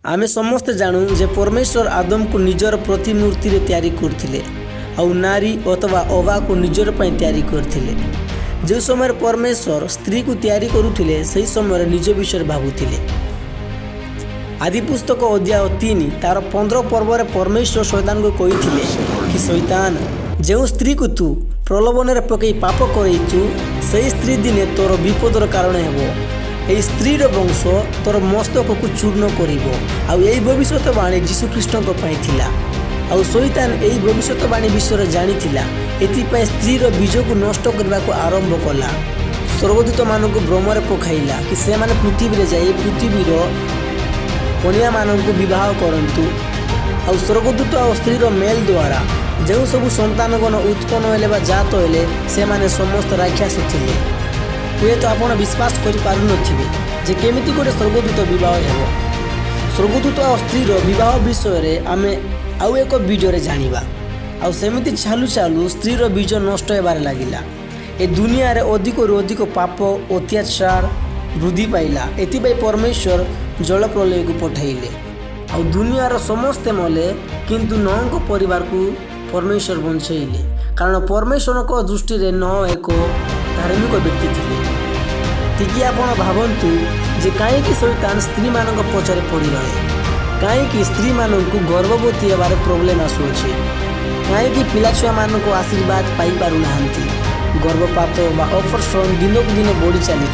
आमे समस्ते जानू जे परमेश्वर आदम को निजर प्रतिमूर्ति रे तैयारी करथिले आउ नारी अथवा अवा को निजर पई तैयारी करथिले। जो समय परमेश्वर स्त्री को तैयारी करुथिले सही समय निज विषय भाबुथिले। आदि पुस्तक अध्याय 3 तार 15 पर्व रे परमेश्वर शैतान को कहिथिले कि शैतान जो स्त्री को तू प्रलोभन रे पकई पाप करैछु सही स्त्री दिने तोर विपदर कारण हेबो। यही स्त्री वंश तोर मस्तक को चूर्ण कर भविष्यवाणी जीशुख्रीष्ट आउ शैतान यही भविष्यवाणी विषय जानी एपाई स्त्री बीज को नष्ट करने को आरंभ कला। स्वर्गदूत मान भ्रम पकाइला कि से माने पृथ्वी में जाए पृथ्वीर कन्या मान बह करूँ। आउ स्वर्गदूत और स्त्री मेल द्वारा जो सब संतानगण उत्पन्न हेले जात हेले से माने समस्त राक्षस थे। हुए तो आप विश्वास करें केमिति गोटे स्वर्गदूत बह हो। स्वर्गदूत और स्त्री बह विषय आम आउ एक वीडियो जानिबा। आउ सेमिति चालू चालू स्त्री बीज नष्ट होबार लगिला। ए दुनिया रे अधिक अधिक पाप अत्याचार वृद्धि पाइला। एथिपाई परमेश्वर जल प्रलय को पठाइले आउ दुनियार समस्ते मले किंतु नौक परिवार को परमेश्वर बंचाइले। कारण परमेश्वर को दृष्टि रे न एक धार्मिक व्यक्ति थे। टिकी आपण भावन्तु जे कहीं शैतान स्त्री मान पचर पड़ रहे, कहीं स्त्री मान गर्भवती होबार प्रोब्लेम आसुचे, कहीं पिला छुआ मान आशीर्वाद पाई पारु नाहंती। गर्भपात बा ऑपरेशन दिनक दिन बढ़ी चली।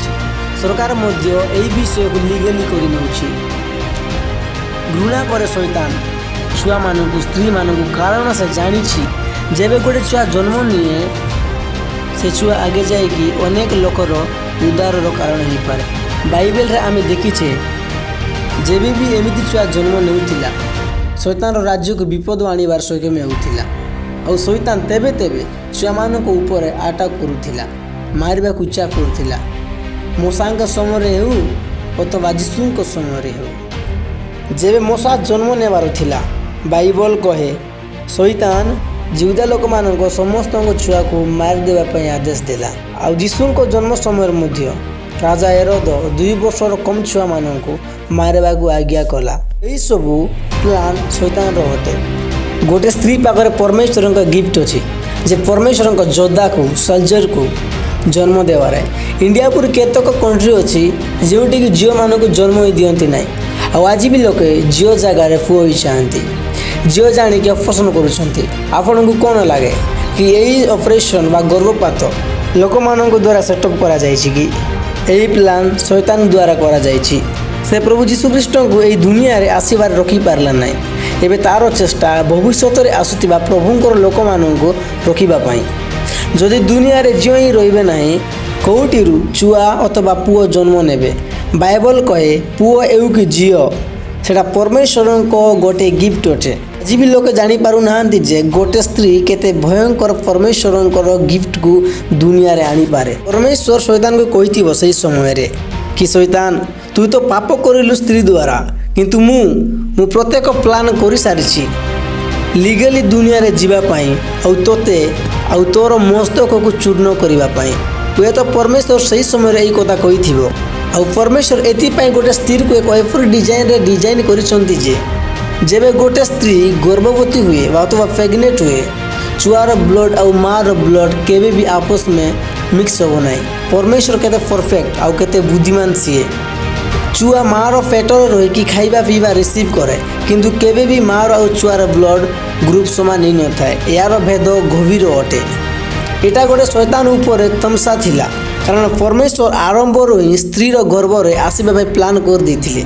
सरकार मध्य यही विषय को लीगली कर घृणा करे शैतान छुआ मान स्त्री मान कारण से जानी जेबे गोटे छुआ जन्म निए से छुआ आगे जाएगी अनेक लोकर उदार कारण हो पारे। बाइबल रे आमे देखीछे जेबे भी एमिति छुआ जन्म नेउथिला शैतान राज्य को विपद आनिबार सक्षम होउथिला। और शैतान तेबे तेबे छुआ मान को ऊपर अटैक करुथिला, मारिबा कुचा करुथिला। मूसा समय हो अथवा यीशु समय हो जेबे मूसा जन्म नेबार थिला बाइबल कहे शैतान जिहुदा लोक मान समस्त छुआ को मार देवाई आदेश देला। आ यीशु को जन्म समय मध्य राजा हेरोद 2 वर्षर कम छुआ मान मारवा को आज्ञा कला। यही सबू प्लान शैतान हटे। गोटे स्त्री पाखे परमेश्वर का गिफ्ट अच्छी जे परमेश्वर योद्धा को सोल्जर को जन्म देवार। इंडिया पूरी केतक कंट्री अच्छी जोटि झील मान को जन्म ही दिखती ना। आज भी लोके झील जगार पुओ ही चाहती झील जाणिक ऑपरेशन करुँच। को कौन लगे कि यही ऑपरेशन बा गर्भपात लोक मान द्वारा सेटअप करा जायछि कि यही प्लान शैतान द्वारा करा जायछि। से प्रभु जीशुख्रीष्ट को यही दुनिया रे आसीबार रखी पारला ना। एबे तार चेष्टा भविष्यत रे आसुतिबा प्रभुंकर लोक मान को रखिबा पई। जदि दुनिया रे जियो ही रहिबे नाही कोटिरु छुआ अथवा पुओ जन्म नेबे। बाइबल कहे पुओ एउ कि झियो सेटा परमेश्वर को गोटे गिफ्ट अटे। आज भी लोग जानी पारु नाहंती जे गोटे स्त्री केते भयंकर परमेश्वर गिफ्ट को दुनिया रे आनी पारे। परमेश्वर शैतान को कहिथिबो सही समय रे कि शैतान तू तो पाप करिलु स्त्री द्वारा किंतु मु प्रत्येक प्लान करि सारिछि लीगली दुनिया रे जीवा पाई आउ तोते आउ तोर मस्तक को चूर्ण करिवा पाई। हुए तो परमेश्वर सही समय रे एई कथा कहिथिबो। आउ परमेश्वर एथिपाई गोटे स्त्री को एक एफर डिजाइन करिसंती जे जेबे गोटे स्त्री गर्भवती हुए अथवा प्रेग्नेंट हुए छुआर ब्लड और मार ब्लड केबे भी आपस में मिक्स हो ना। परमेश्वर केते परफेक्ट आउ केते बुद्धिमान सीए। छुआ मार पेटर रही कि खाइबा पीवा रिसीव करे किंतु केबे भी मार और छुआर ब्लड ग्रुप समान ही न थाए। यार भेद गभीर अटे। एटा गोटे शैतान ऊपर तमसा थिला कारण परमेश्वर आरंभ ही स्त्री गर्भ रे आसीबा प्लान कर देथिले।